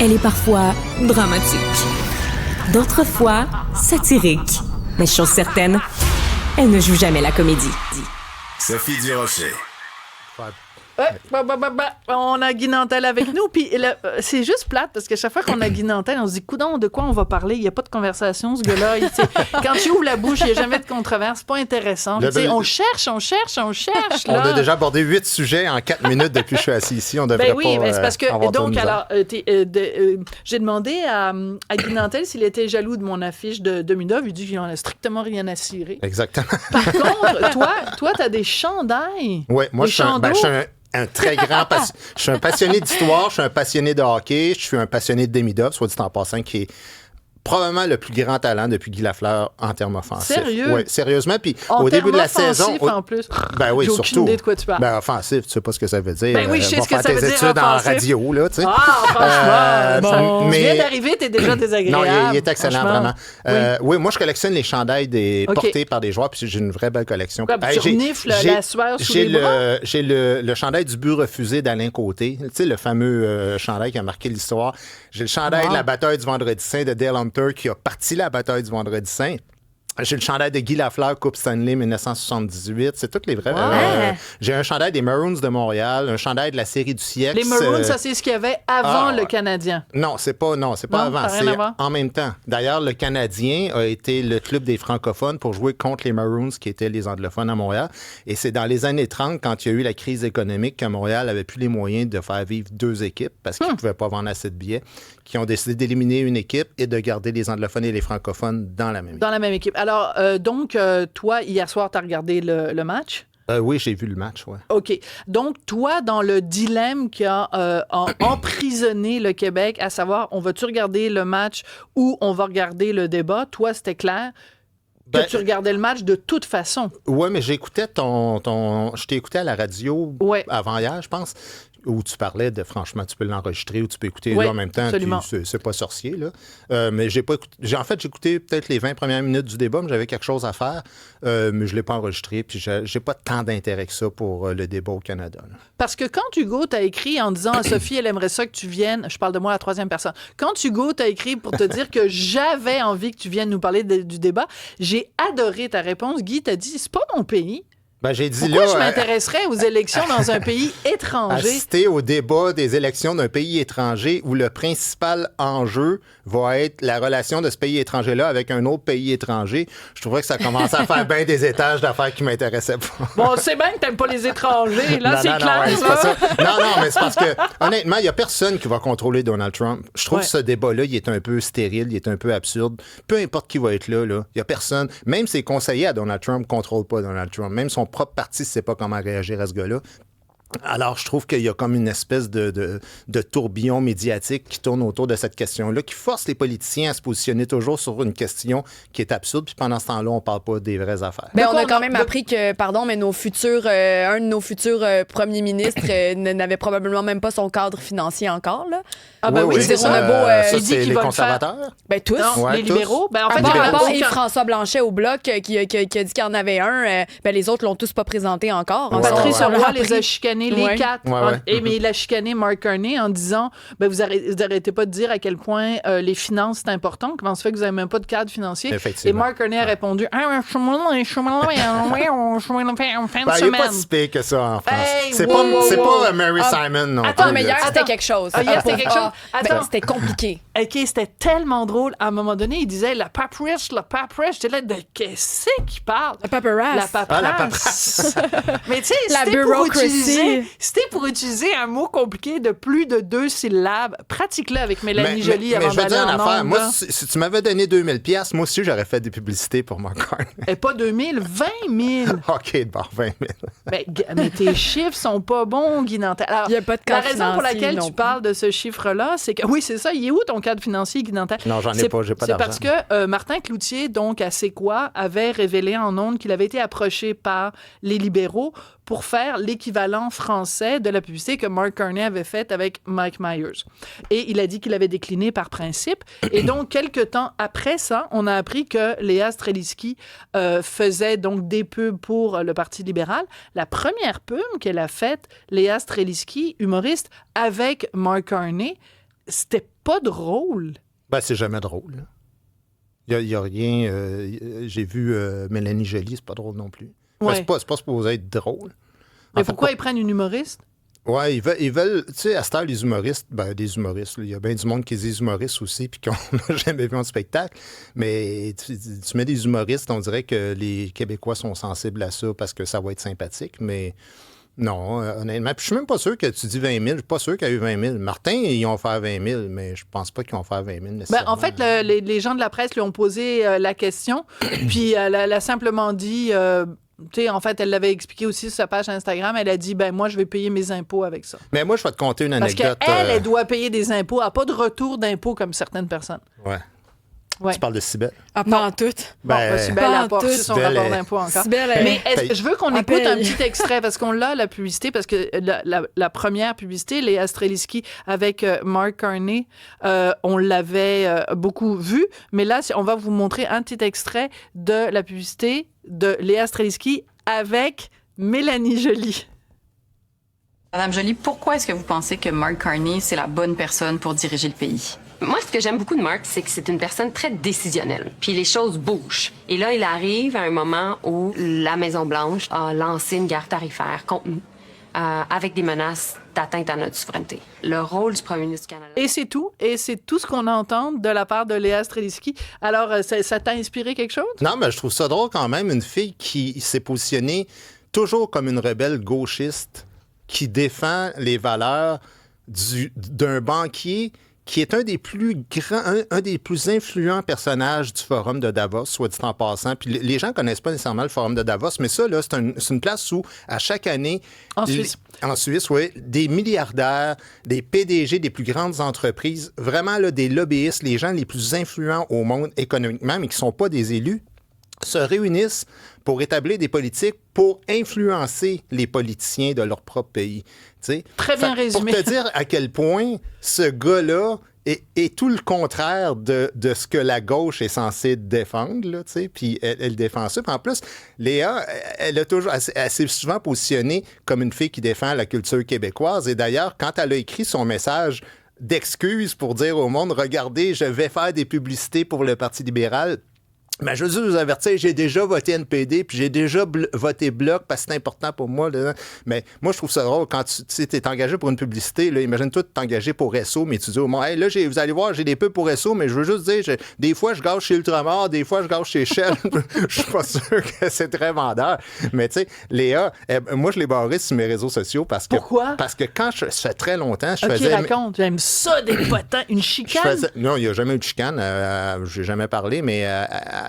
Elle est parfois dramatique, d'autres fois satirique. Mais chose certaine, elle ne joue jamais la comédie. Sophie Durocher. On a Guy Nantel avec nous, puis c'est juste plate, parce que chaque fois qu'on a Guy Nantel, on se dit, coudonc, de quoi on va parler? Il n'y a pas de conversation, ce gars-là. Quand tu ouvres la bouche, il n'y a jamais de controverse, c'est pas intéressant. On cherche. On a déjà abordé 8 sujets en 4 minutes depuis que je suis assis ici. On devrait mais c'est parce que, avoir donc, trop de alors, j'ai demandé à Guy Nantel s'il était jaloux de mon affiche de Demi-Dove. Il dit qu'il n'en a strictement rien à cirer. Exactement. Par contre, toi, tu as des chandails. Oui, moi, je suis un très grand je suis un passionné d'histoire, je suis un passionné de hockey, je suis un passionné de Demi-Dove, soit dit en passant, qui est probablement le plus grand talent depuis Guy Lafleur en termes offensifs. Sérieux? Oui, sérieusement. Puis en au début de la saison. En plus. Ben oui, j'ai surtout. Aucune idée de quoi tu parles. Ben offensif, tu sais pas ce que ça veut dire. Ben oui, je sais ce que ça veut dire. Faire tes études en radio, là, tu sais. Franchement. Mais... Tu viens d'arriver, t'es déjà désagréable. Non, il est excellent, vraiment. Oui, moi, je collectionne les chandails portés par des joueurs, puis j'ai une vraie belle collection. Quoi, tu renifles la sueur sous les bras? J'ai le chandail du but refusé d'Alain Côté, tu sais, le fameux chandail qui a marqué l'histoire. J'ai le chandail de la bataille du Vendredi Saint de Dale Hunter qui a parti la bataille du Vendredi Saint. J'ai le chandail de Guy Lafleur, Coupe Stanley 1978. C'est toutes les vrais. J'ai un chandail des Maroons de Montréal, un chandail de la série du siècle. Les Maroons, ça, c'est ce qu'il y avait avant le Canadien. Non, c'est pas avant. C'est en même temps. D'ailleurs, le Canadien a été le club des francophones pour jouer contre les Maroons, qui étaient les anglophones à Montréal. Et c'est dans les années 30, quand il y a eu la crise économique, que Montréal avait plus les moyens de faire vivre 2 équipes parce qu'ils ne pouvaient pas vendre assez de billets, qui ont décidé d'éliminer une équipe et de garder les anglophones et les francophones dans la même équipe. Dans la même équipe. Alors, toi, hier soir, tu as regardé le match? Oui, j'ai vu le match, oui. OK. Donc, toi, dans le dilemme qui a emprisonné le Québec, à savoir, on va-tu regarder le match ou on va regarder le débat, toi, c'était clair que tu regardais le match de toute façon. Oui, mais j'écoutais je t'ai écouté à la radio avant hier, je pense, où tu parlais de, franchement, tu peux l'enregistrer ou tu peux écouter là en même temps. Absolument. C'est pas sorcier, là. Mais j'ai pas écouté. En fait, j'ai écouté peut-être les 20 premières minutes du débat, mais j'avais quelque chose à faire. Mais je l'ai pas enregistré, puis j'ai pas tant d'intérêt que ça pour le débat au Canada, là. Parce que quand Hugo t'a écrit en disant à Sophie, elle aimerait ça que tu viennes, je parle de moi à la 3e personne, quand Hugo t'a écrit pour te dire que j'avais envie que tu viennes nous parler du débat, j'ai adoré ta réponse. Guy t'a dit, c'est pas mon pays. Ben, j'ai dit pourquoi là, je m'intéresserais aux élections dans un pays étranger? Assister au débat des élections d'un pays étranger où le principal enjeu va être la relation de ce pays étranger-là avec un autre pays étranger. Je trouverais que ça commençait à faire bien des étages d'affaires qui m'intéressaient pas. Bon, c'est bien que t'aimes pas les étrangers. Là, c'est clair. Ouais, c'est pas ça. Non, mais c'est parce que, honnêtement, il y a personne qui va contrôler Donald Trump. Je trouve que ce débat-là, il est un peu stérile, il est un peu absurde. Peu importe qui va être là, il y a personne. Même ses conseillers à Donald Trump ne contrôlent pas Donald Trump. Même son propre parti ne sait pas comment réagir à ce gars-là. Alors, je trouve qu'il y a comme une espèce de tourbillon médiatique qui tourne autour de cette question-là, qui force les politiciens à se positionner toujours sur une question qui est absurde, puis pendant ce temps-là, on ne parle pas des vraies affaires. Mais on a quand même appris que, mais un de nos futurs premiers ministres n'avait probablement même pas son cadre financier encore, là. Ah ben oui, c'est ça. Ça, c'est les conservateurs? Ben tous. Non, les libéraux. Ben, en fait, à part Yves-François Blanchet au Bloc qui a dit qu'il y en avait un, ben les autres l'ont tous pas présenté encore. Patrice Roy les a chicanés, les 4. Mais il a chicané Mark Carney en disant, ben vous arrêtez pas de dire à quel point les finances, c'est important. Comment ça fait que vous n'avez même pas de cadre financier? Et Mark Carney a répondu, il n'y a pas si pire que ça en France. C'est pas Mary Simon non plus. Attends, mais hier, c'était quelque chose. Hier, c'était quelque chose. Attends, c'était compliqué. OK, c'était tellement drôle. À un moment donné, il disait la paperasse. J'étais là, de qu'est-ce qu'il parle? La paperasse. La paperasse. Mais tu sais, c'était pour utiliser un mot compliqué de plus de 2 syllabes. Pratique-le avec Mélanie Joly avant d'aller en ondes. Affaire. Moi, si tu m'avais donné 2000$, moi aussi, j'aurais fait des publicités pour mon corps. Et pas 2000, 20 000. OK, bon, 20 000. Mais tes chiffres sont pas bons, Guy Nantel. Alors, il y a pas de cadre financier. La raison pour laquelle tu parles de ce chiffre-là, c'est que, oui, c'est ça, il est où ton cadre financier, Guy Nantel? Non, j'en ai pas, j'ai pas d'argent. C'est parce que Martin Cloutier, donc, à C'est quoi, avait révélé en ondes qu'il avait été approché par les libéraux pour faire l'équivalent français de la publicité que Mark Carney avait faite avec Mike Myers. Et il a dit qu'il avait décliné par principe. Et donc, quelques temps après ça, on a appris que Léa Strelitzky faisait donc des pubs pour le Parti libéral. La première pub qu'elle a faite, Léa Strelitzky, humoriste, avec Mark Carney, c'était pas drôle. Ben, c'est jamais drôle. Il y a rien... j'ai vu Mélanie Joly, c'est pas drôle non plus. Ben, Ouais. c'est pas supposé être drôle. Mais En fait, pourquoi ils prennent une humoriste? Ouais, ils veulent tu sais, à cette heure, les humoristes, des humoristes, là, il y a bien du monde qui est humoristes aussi, puis qu'on n'a jamais vu en spectacle. Mais tu mets des humoristes, on dirait que les Québécois sont sensibles à ça parce que ça va être sympathique, mais non, honnêtement. Puis je suis même pas sûr que tu dis 20 000, je suis pas sûr qu'il y a eu 20 000. Martin, ils ont fait 20 000, mais je pense pas qu'ils vont faire 20 000 nécessairement. En fait, les gens de la presse lui ont posé la question, puis elle a simplement dit... tu sais, en fait, elle l'avait expliqué aussi sur sa page Instagram. Elle a dit, moi, je vais payer mes impôts avec ça. Mais moi, je vais te conter une Parce anecdote. qu'elle, elle doit payer des impôts. Elle n'a pas de retour d'impôts comme certaines personnes. Ouais. Ouais. Tu parles de Cybèle? Ah, pas en tout. Bon, Cybèle a pas Pas reçu son Cybèle rapport est- d'impôt encore. Cybèle, Mais je veux qu'on écoute un paye. petit extrait parce qu'on l'a, la publicité, parce que la première publicité, Léa Streliski avec Mark Carney, on l'avait beaucoup vu. Mais là, on va vous montrer un petit extrait de la publicité de Léa Streliski avec Mélanie Joly. Madame Joly, pourquoi est-ce que vous pensez que Mark Carney, c'est la bonne personne pour diriger le pays? Moi, ce que j'aime beaucoup de Mark, c'est que c'est une personne très décisionnelle. Puis les choses bougent. Et là, il arrive à un moment où la Maison-Blanche a lancé une guerre tarifaire contre nous, avec des menaces d'atteinte à notre souveraineté. Le rôle du premier ministre du Canada... Et c'est tout. Et c'est tout ce qu'on entend de la part de Léa Streliski. Alors, ça t'a inspiré quelque chose? Non, mais je trouve ça drôle quand même, une fille qui s'est positionnée toujours comme une rebelle gauchiste qui défend les valeurs d'un banquier qui est un des plus grands, un des plus influents personnages du Forum de Davos, soit dit en passant. Puis les gens connaissent pas nécessairement le Forum de Davos, mais ça, là, c'est une place où, à chaque année... En Suisse. En Suisse, oui. Des milliardaires, des PDG des plus grandes entreprises, vraiment là, des lobbyistes, les gens les plus influents au monde économiquement, mais qui sont pas des élus, se réunissent pour établir des politiques pour influencer les politiciens de leur propre pays. T'sais? Très bien résumé. Pour te dire à quel point ce gars-là est tout le contraire de ce que la gauche est censée défendre, là, puis elle défend ça. Puis en plus, Léa, elle s'est souvent positionnée comme une fille qui défend la culture québécoise. Et d'ailleurs, quand elle a écrit son message d'excuse pour dire au monde, regardez, je vais faire des publicités pour le Parti libéral, mais je veux juste vous avertir, j'ai déjà voté NPD, puis j'ai déjà voté Bloc parce que c'est important pour moi. Là. Mais moi, je trouve ça drôle quand tu es engagé pour une publicité. Là, imagine-toi t'es engagé pour Esso, mais tu dis au monde, hey, là, vous allez voir, j'ai des pubs pour Esso, mais je veux juste dire, des fois, je gâche chez Ultramar, des fois, je gâche chez Shell. Je suis pas sûr que c'est très vendeur. Mais tu sais, Léa, moi, je l'ai barré sur mes réseaux sociaux parce que... Pourquoi? Parce que quand ça fait très longtemps, je OK, faisais... raconte. J'aime ça, des potins. Une chicane? Non, il n'y a jamais eu de chicane. J'ai jamais parlé, mais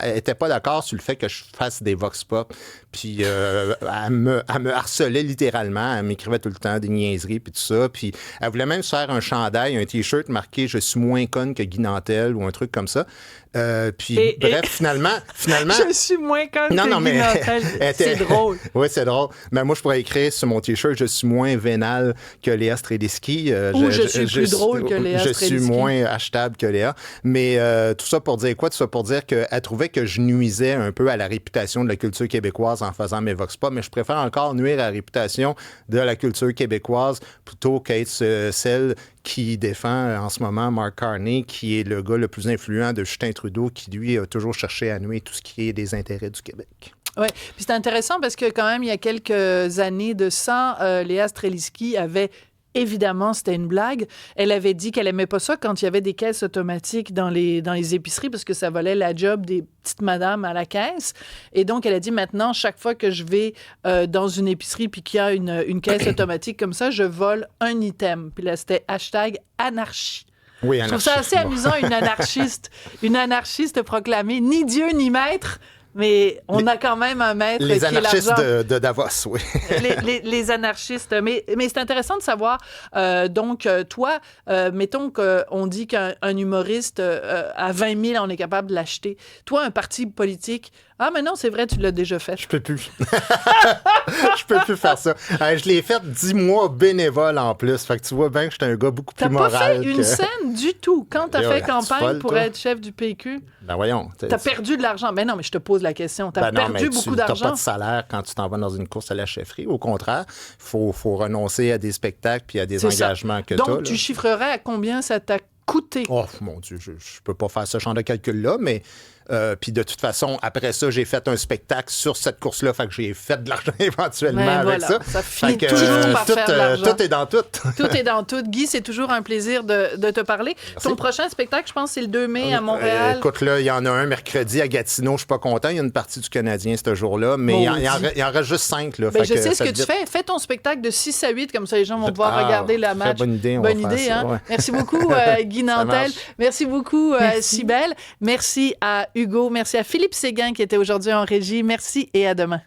elle n'était pas d'accord sur le fait que je fasse des vox pop. Puis elle me harcelait littéralement. Elle m'écrivait tout le temps des niaiseries puis tout ça. Puis elle voulait même se faire un chandail, un T-shirt marqué « Je suis moins conne que Guy Nantel » ou un truc comme ça. Bref, finalement... Je suis moins conne que Guy Nantel. C'est drôle. Oui, c'est drôle. Mais moi, je pourrais écrire sur mon T-shirt « Je suis moins vénale que Léa Streliski ». Ou je suis plus drôle que Léa Streliski. Je suis moins achetable que Léa. Mais tout ça pour dire quoi? Tout ça pour dire qu'elle trouvait que je nuisais un peu à la réputation de la culture québécoise en faisant mes vox pop, mais je préfère encore nuire à la réputation de la culture québécoise plutôt qu'être celle qui défend en ce moment Mark Carney, qui est le gars le plus influent de Justin Trudeau, qui, lui, a toujours cherché à nuire tout ce qui est des intérêts du Québec. Oui, puis c'est intéressant parce que quand même, il y a quelques années de ça, Léa Streliski avait... Évidemment, c'était une blague. Elle avait dit qu'elle aimait pas ça quand il y avait des caisses automatiques dans les épiceries parce que ça volait la job des petites madames à la caisse. Et donc, elle a dit maintenant, chaque fois que je vais dans une épicerie puis qu'il y a une caisse automatique comme ça, je vole un item. Puis là, c'était #anarchie. Oui, je trouve ça assez amusant, une anarchiste proclamée, ni Dieu ni maître. Mais on a quand même un maître les qui est anarchistes l'argent. de Davos, oui. les anarchistes. Mais c'est intéressant de savoir, donc, toi, mettons qu'on dit qu'un humoriste à 20 000, on est capable de l'acheter. Toi, un parti politique, ah, mais non, c'est vrai, tu l'as déjà fait. Je peux plus. Je peux plus faire ça. Je l'ai fait 10 mois bénévole en plus. Fait que tu vois bien que j'étais un gars beaucoup plus moral. T'as pas fait une scène du tout. Quand t'as fait campagne folle, pour être chef du PQ, ben voyons. T'as perdu de l'argent. Mais non, mais je te pose la question. T'as perdu beaucoup d'argent. Tu n'as pas de salaire quand tu t'en vas dans une course à la chefferie. Au contraire, il faut renoncer à des spectacles puis à des engagements que tu as. Donc, tu chiffrerais à combien ça t'a coûté? Oh, mon Dieu, je peux pas faire ce genre de calcul-là, mais puis de toute façon, après ça, j'ai fait un spectacle sur cette course-là, fait que j'ai fait de l'argent éventuellement Ben avec voilà, ça. ça finit Fait que, toujours par faire de l'argent. tout est dans tout. Tout est dans tout. Guy, c'est toujours un plaisir de te parler. Ton prochain spectacle, je pense, c'est le 2 mai à Montréal. Écoute, là, il y en a un mercredi à Gatineau, je suis pas content. Il y a une partie du Canadien ce jour-là, mais il en reste juste 5. Là, Ben, fait je sais ce que ça tu fais. Fais ton spectacle de 6 à 8, comme ça les gens vont pouvoir Ah, regarder le très match. bonne idée, on va faire ça, hein? ouais. Merci beaucoup, Guy Nantel. marche. Merci beaucoup, Cybèle. Merci à Hugo. Merci à Philippe Séguin qui était aujourd'hui en régie. Merci et à demain.